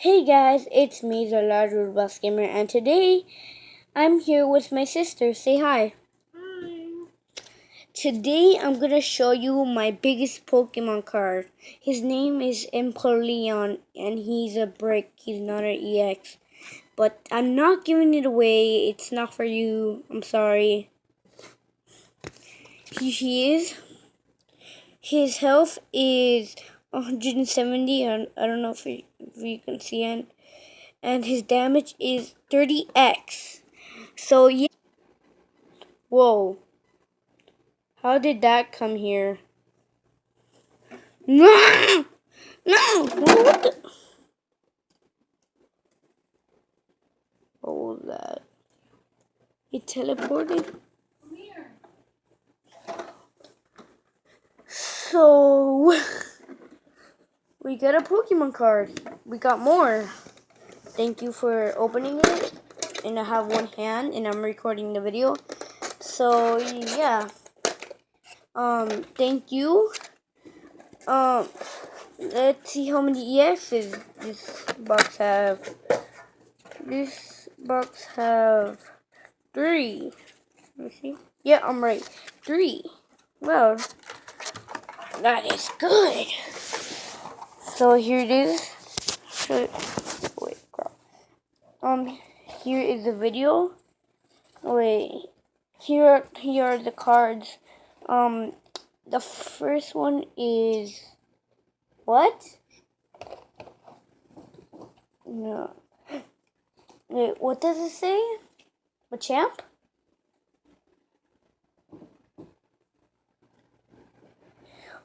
Hey guys, it's me, the Large Robust Gamer, and today I'm here with my sister. Say hi. Hi. Today I'm gonna show you my biggest Pokemon card. His name is Empoleon, and he's a brick. He's not an EX. But I'm not giving it away. It's not for you. I'm sorry. He is. His health is 170. I don't know if you can see it. And his damage is 30x. So yeah. Whoa. How did that come here? No! No! What the? What was that? It teleported? Come here. So we got a Pokemon card. We got more. Thank you for opening it. And I have one hand and I'm recording the video. So yeah. Thank you. Let's see how many EXs this box have. This box have 3. Let me see. Yeah, I'm right. 3. Well, that is good. So here it is. Wait, crap. Here is the video. Wait. Here are the cards. The first one is what? No. Wait, what does it say? Machamp?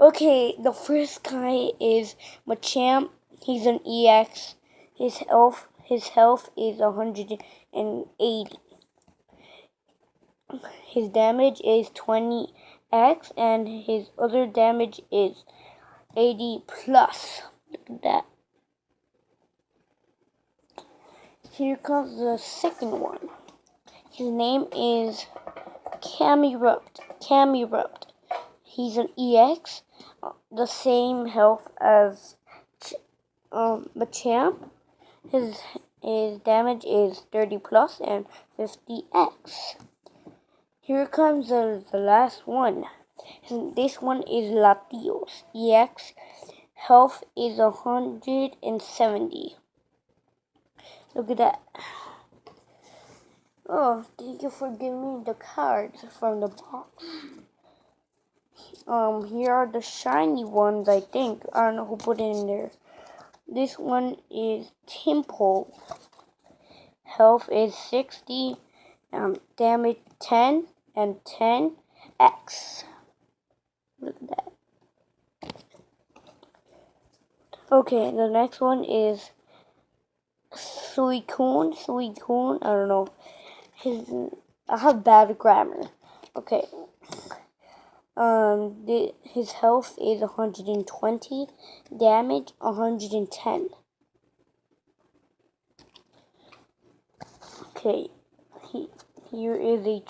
Okay, the first guy is Machamp. He's an EX. His health is 180. His damage is 20x, and his other damage is 80 plus. Look at that. Here comes the second one. His name is Camerupt. He's an EX, the same health as Machamp. His damage is 30 plus and 50x. Here comes the last one. This one is Latios EX. Health is 170. Look at that. Oh, thank you for giving me the cards from the box. Here are the shiny ones, I think. I don't know who put it in there. This one is Temple. Health is 60. Damage 10 and 10x. Look at that. Okay, the next one is Suicune, I don't know. I have bad grammar. Okay. His health is 120, damage 110. Okay. Here is a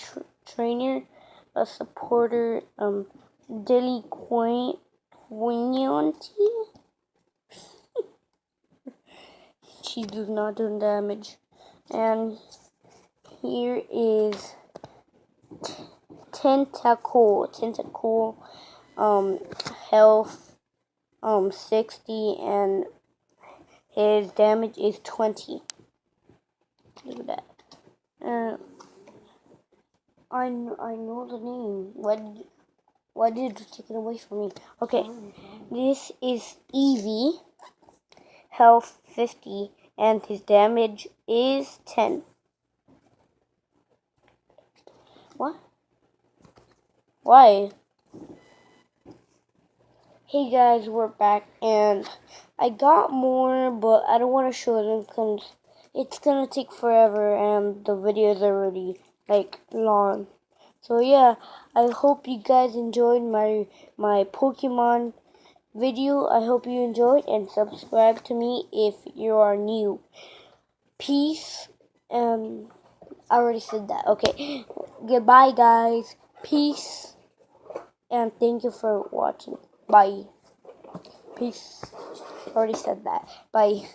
trainer, a supporter, Delinquent. She does not do damage. And here is Tentacool, health, 60, and his damage is 20. Look at that. I know the name. Why did you take it away from me? Okay, this is Eevee, health 50, and his damage is 10. What? Why? Hey guys, we're back, and I got more, but I don't want to show them because it's gonna take forever, and the video is already long. So yeah, I hope you guys enjoyed my Pokemon video. I hope you enjoyed, and subscribe to me if you are new. Peace. I already said that. Okay, goodbye guys. Peace, and thank you for watching. Bye. Peace. Already said that. Bye.